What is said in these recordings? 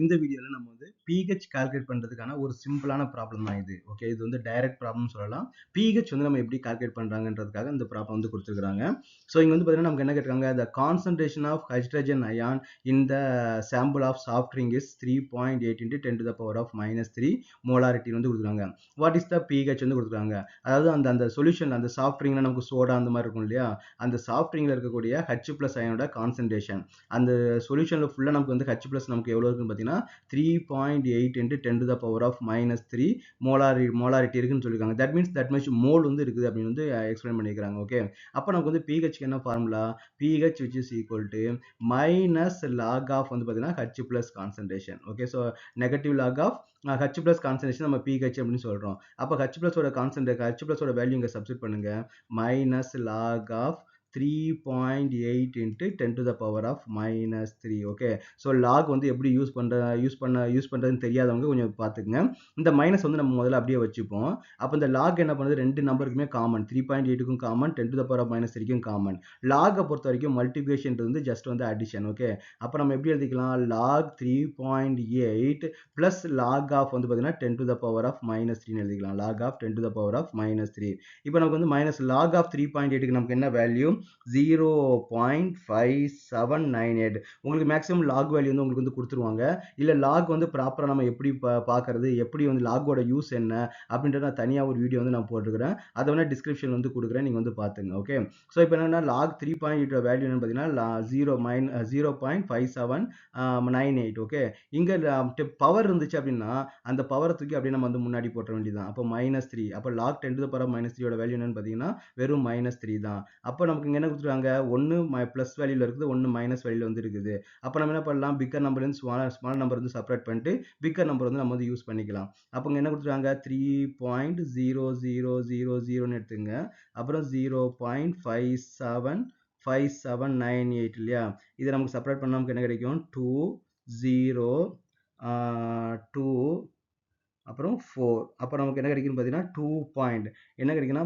இந்த வீடியோல நம்ம வந்து pH கால்குலேட் பண்றதுக்கான ஒரு சிம்பிளான ப்ராப்ளம் தான் இது. ஓகே, இது வந்து டைரக்ட் ப்ராப்ளம் சொல்லலாம். pH வந்து நம்ம எப்படி கால்குலேட் பண்றாங்கன்றதுக்காக இந்த ப்ராப்ளம் வந்து கொடுத்துருக்காங்க. ஸோ இங்க வந்து பார்த்தீங்கன்னா நமக்கு என்ன கேட்டிருக்காங்க, the concentration of hydrogen ion in the sample of soft drink is 3.8 into 10 to the power of -3 molarity வந்து கொடுத்துருக்காங்க. வாட் இஸ் த pH வந்து கொடுத்துருக்காங்க. அதாவது அந்த அந்த சொல்யூஷன், அந்த சாஃப்ட் ட்ரிங்க்ல நமக்கு சோடா அந்த மாதிரி இருக்கும் இல்லையா, அந்த சாஃப்ட் ட்ரிங்க்ல இருக்கக்கூடிய H+ அயனோட கான்சன்ட்ரேஷன் அந்த சொல்யூஷன்ல ஃபுல்லா நமக்கு வந்து H+ நமக்கு எவ்வளவு இருக்குன்னு பார்த்தீங்கன்னா 3.8 into 10 to the power of -3 molarity இருக்குன்னு சொல்லியிருக்காங்க. That means that much mole வந்து இருக்குது அப்படின்னு வந்து எக்ஸ்பிளைன் பண்ணியிருக்காங்க. ஓகே, அப்போ நமக்கு வந்து pH என்ன formula, pH which is equal to minus log of வந்து பார்த்தீங்கன்னா H+ concentration. Okay, so negative log of H+ concentration நம்ம pH அப்படின்னு சொல்றோம். அப்போ H+ ஓட கான்சன்ட்ரேஷன், H+ ஓட வேல்யூ இங்க சப்ஸ்டிட் பண்ணுங்க, minus log of 3.8 into 10 to the power of -3. Okay, so lock வந்து எப்படி யூஸ் பண்றதுன்னு தெரியாதவங்க கொஞ்சம் பார்த்துக்குங்க. இந்த மைனஸ் வந்து நம்ம முதல்ல அப்படியே வச்சுப்போம். அப்போ இந்த லாக் என்ன பண்ணுது, ரெண்டு நம்பருக்குமே காமன், 3.8க்கும் common, 10 to the power of -3க்கும் காமன். லாகை பொறுத்த வரைக்கும் மல்டிபிகேஷன் வந்து ஜஸ்ட் வந்து அடிஷன். ஓகே, அப்போ நம்ம எப்படி எழுதிக்கலாம், லாக் 3.8 பிளஸ் லாக் ஆஃப் வந்து பார்த்தீங்கன்னா 10 to the power of -3 எழுதிக்கலாம். Log of 10 to the power of -3. இப்போ நமக்கு வந்து மைனஸ் லாக் ஆஃப் 3.8க்கு நமக்கு என்ன வேல்யூ, 0.5798. உங்களுக்கு மேக்ஸிமம் லாக் வேல்யூ வந்து உங்களுக்கு வந்து கொடுத்துருவாங்க. இல்ல லாக் வந்து ப்ராப்பரா நம்ம எப்படி பார்க்கறது, எப்படி வந்து லாகோட யூஸ் என்ன அப்படின்றத நான் தனியா ஒரு வீடியோ வந்து நான் போட்டுருக்கிறேன். அதை வேணா டிஸ்கிரிப்ஷன் வந்து கொடுக்குறேன், நீங்க வந்து பாத்துங்க. ஓகே, ஸோ இப்போ என்னன்னா லாக் 3.8 வேல்யூ என்னன்னு பார்த்தீங்கன்னா 0.5798. ஓகே, இங்க பவர் இருந்துச்சு அப்படின்னா அந்த பவரை தூக்கி அப்படியே நம்ம வந்து முன்னாடி போட்ட வேண்டியதுதான். அப்போ -3, அப்போ lock 10 to the power of -3 ஓட வேல்யூ என்னன்னு பார்த்தீங்கன்னா வெறும் -3 தான். அப்போ நமக்கு இங்க என்ன கொடுத்துருக்காங்க, ஒன்னு பிளஸ் வேல்யூல இருக்குது, ஒன்னு மைனஸ் வேல்யூல வந்து இருக்குது. அப்போ நம்ம என்ன பண்ணலாம், பிக்கர் நம்பர் இருந்து ஸ்மால் நம்பர் வந்து செப்பரேட் பண்ணிட்டு பிக்கர் நம்பர் வந்து நம்ம வந்து யூஸ் பண்ணிக்கலாம். அப்போ இங்க என்ன கொடுத்துருக்காங்க, 3.0000ன்னு எடுத்துங்க, அப்புறம் 0.5798 இல்லையா, இதை நமக்கு செப்பரேட் பண்ணா நமக்கு என்ன கிடைக்கும், 2 0 2 அப்புறம் 4. அப்போ நமக்கு என்ன கிடைக்குன்னு பார்த்தீங்கன்னா 2 பாயிண்ட் என்ன கிடைக்குன்னா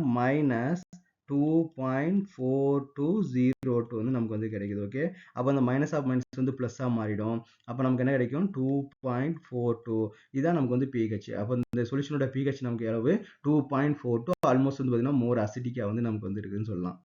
-2.4202 வந்து நமக்கு வந்து கிடைக்குது. ஓகே, அப்போ அந்த மைனஸ் ஆஃப் மைனஸ் வந்து பிளஸ்ஸா மாறிடும். அப்போ நமக்கு என்ன கிடைக்கும், 2.42. இதான் நமக்கு வந்து pH. அப்போ இந்த சொல்யூஷனோட pH நமக்கு எவ்வளவு, 2.42. ஆல்மோஸ்ட் வந்து பார்த்தீங்கன்னா மோர் அசிடிக்கா வந்து நமக்கு வந்து இருக்குன்னு சொல்லலாம்.